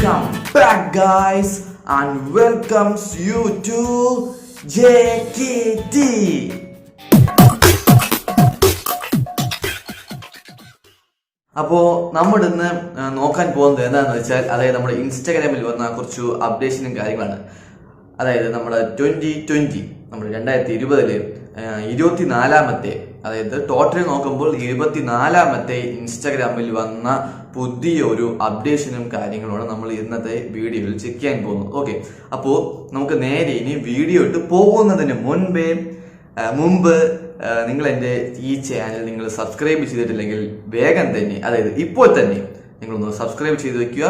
Welcome back, guys, and welcomes you to JKT. അപ്പോൾ നമ്മൾ ഇന്ന് നോക്കാൻ പോകുന്നത് എന്താണെന്ന് വെച്ചാൽ, അതായത് നമ്മുടെ ഇൻസ്റ്റാഗ്രാമിൽ വന്ന കുറച്ച് അപ്ഡേഷനും കാര്യങ്ങളാണ്. അതായത് നമ്മുടെ 2020 നമ്മുടെ 2020 24-ാമത്തെ, അതായത് ടോട്ടൽ നോക്കുമ്പോൾ 24-ാമത്തെ ഇൻസ്റ്റാഗ്രാമിൽ വന്ന പുതിയൊരു അപ്ഡേഷനും കാര്യങ്ങളുമാണ് നമ്മൾ ഇന്നത്തെ വീഡിയോയിൽ ചെക്ക് ചെയ്യാൻ പോകുന്നത്. ഓക്കെ, അപ്പോൾ നമുക്ക് നേരെ ഇനി വീഡിയോ ഇട്ട് പോകുന്നതിന് മുമ്പ് നിങ്ങൾ എൻ്റെ ഈ ചാനൽ നിങ്ങൾ സബ്സ്ക്രൈബ് ചെയ്തിട്ടില്ലെങ്കിൽ വേഗം തന്നെ, അതായത് ഇപ്പോൾ തന്നെ നിങ്ങളൊന്ന് സബ്സ്ക്രൈബ് ചെയ്ത് വെക്കുക.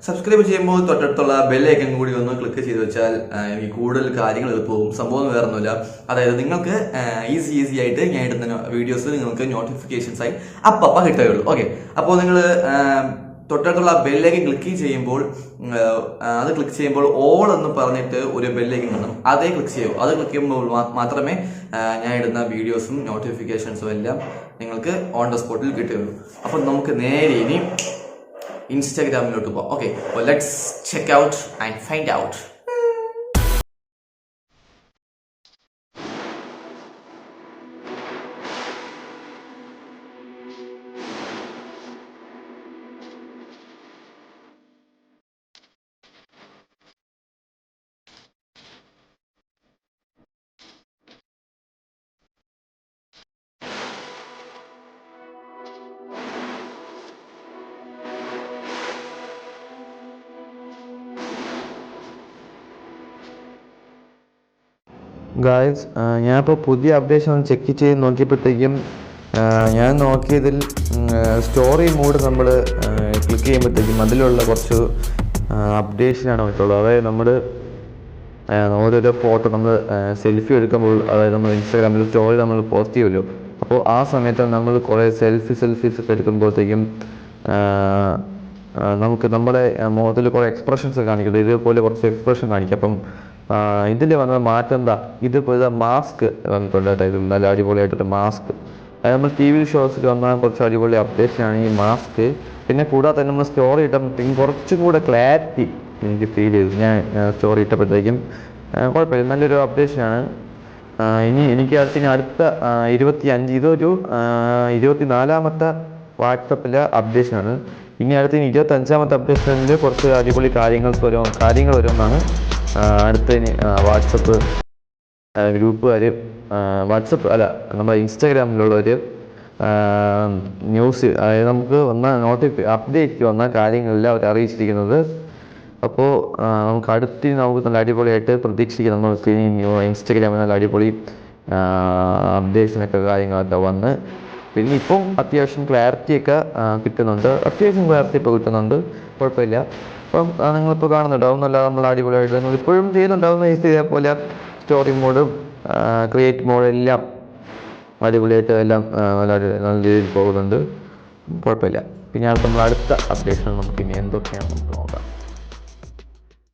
സബ്സ്ക്രൈബ് ചെയ്യുമ്പോൾ തൊട്ടടുത്തുള്ള ബെല്ലൈക്കൺ കൂടി ഒന്ന് ക്ലിക്ക് ചെയ്ത് വെച്ചാൽ എനിക്ക് കൂടുതൽ കാര്യങ്ങൾ എളുപ്പവും. സംഭവം വേറെ ഒന്നുമില്ല, അതായത് നിങ്ങൾക്ക് ഈസി ആയിട്ട് ഞാൻ ഇടുന്ന വീഡിയോസ് നിങ്ങൾക്ക് നോട്ടിഫിക്കേഷൻസ് ആയി അപ്പം കിട്ടുകയുള്ളൂ. ഓക്കെ, അപ്പോൾ നിങ്ങൾ തൊട്ടടുത്തുള്ള ബെല്ലൈക്കൺ ക്ലിക്ക് ചെയ്യുമ്പോൾ ഓൾ എന്ന് പറഞ്ഞിട്ട് ഒരു ബെല്ലൈക്കൺ കാണും, അതേ ക്ലിക്ക് ചെയ്യും. അത് ക്ലിക്ക് ചെയ്യുമ്പോൾ മാത്രമേ ഞാൻ ഇടുന്ന വീഡിയോസും നോട്ടിഫിക്കേഷൻസും എല്ലാം നിങ്ങൾക്ക് ഓൺ ദ സ്പോട്ടിൽ കിട്ടുകയുള്ളൂ. അപ്പം നമുക്ക് നേരെ ഇനി ഇൻസ്റ്റാഗ്രാമിലോട്ട് പോകാം. Okay, let's check out and find out. Guys, ഞാനിപ്പോൾ പുതിയ അപ്ഡേഷൻ ഒന്ന് ചെക്ക് ചെയ്ത് നോക്കിയപ്പോഴത്തേക്കും ഞാൻ നോക്കിയതിൽ സ്റ്റോറി മോഡ് നമ്മൾ ക്ലിക്ക് ചെയ്യുമ്പോഴത്തേക്കും അതിലുള്ള കുറച്ച് അപ്ഡേഷനാണ് വന്നിട്ടുള്ളത്. അതായത് നമ്മൾ ഓരോരോ ഫോട്ടോ നമ്മൾ സെൽഫി എടുക്കുമ്പോൾ, അതായത് നമ്മൾ ഇൻസ്റ്റാഗ്രാമിൽ സ്റ്റോറി നമ്മൾ പോസ്റ്റ് ചെയ്യുമല്ലോ, അപ്പോൾ ആ സമയത്ത് നമ്മൾ കുറേ സെൽഫീസ് ഒക്കെ എടുക്കുമ്പോഴത്തേക്കും നമുക്ക് നമ്മുടെ മുഖത്തിൽ കുറേ എക്സ്പ്രഷൻസ് കാണിക്കും. ഇതേപോലെ കുറച്ച് എക്സ്പ്രഷൻ കാണിക്കും. അപ്പം ഇതിൽ വന്ന മാറ്റം എന്താ, ഇതിപ്പോൾ മാസ്ക് വന്നിട്ടുണ്ട്. അതായത് നല്ല അടിപൊളിയായിട്ടൊരു മാസ്ക്, അതായത് നമ്മൾ TV ഷോസിൽ വന്ന കുറച്ച് അടിപൊളി അപ്ഡേഷനാണ് ഈ മാസ്ക്. പിന്നെ കൂടാതെ തന്നെ നമ്മൾ സ്റ്റോറി ഇട്ടപ്പോഴത്തേക്കും കുറച്ചും കൂടെ ക്ലാരിറ്റി എനിക്ക് ഫീൽ ചെയ്തു. ഞാൻ സ്റ്റോറി ഇട്ടപ്പോഴത്തേക്കും കുഴപ്പമില്ല, നല്ലൊരു അപ്ഡേഷനാണ്. ഇനി എനിക്ക് അടുത്ത 25, ഇതൊരു 24-ാമത്തെ വാട്സപ്പിലെ അപ്ഡേഷനാണ്. ഇനി അടുത്ത 25-ാമത്തെ അപ്ഡേഷനിൽ കുറച്ച് അടിപൊളി കാര്യങ്ങൾ വരുമെന്നാണ്. അടുത്തതിന് വാട്സപ്പ് ഗ്രൂപ്പുകാർ, വാട്സപ്പ് അല്ല നമ്മുടെ ഇൻസ്റ്റാഗ്രാമിലുള്ളവർ ന്യൂസ്, അതായത് നമുക്ക് വന്ന അപ്ഡേറ്റ് വന്ന കാര്യങ്ങളെല്ലാം അവർ അറിയിച്ചിരിക്കുന്നത്. അപ്പോൾ നമുക്ക് നല്ല അടിപൊളിയായിട്ട് പ്രതീക്ഷിക്കാം. നമുക്ക് ഇൻസ്റ്റാഗ്രാമിൽ നല്ല അടിപൊളി അപ്ഡേഷനൊക്കെ കാര്യങ്ങളൊക്കെ വന്ന്, പിന്നെ ഇപ്പം അത്യാവശ്യം ക്ലാരിറ്റിയൊക്കെ കിട്ടുന്നുണ്ട്. കിട്ടുന്നുണ്ട്, കുഴപ്പമില്ല. അപ്പം നിങ്ങളിപ്പോൾ കാണുന്നുണ്ടാവും നമ്മൾ അടിപൊളിയായിട്ട് നിങ്ങൾ ഇപ്പോഴും ചെയ്യുന്നുണ്ടാവുന്ന ഇതേപോലെ സ്റ്റോറി മോഡും ക്രിയേറ്റ് മോഡും എല്ലാം അടിപൊളിയായിട്ട് എല്ലാം നല്ല രീതിയിൽ പോകുന്നുണ്ട്, കുഴപ്പമില്ല. പിന്നെ നമ്മൾ അടുത്ത അപ്ഡേഷൻ നമുക്ക് ഇനി എന്തൊക്കെയാണ് നമുക്ക് നോക്കാം.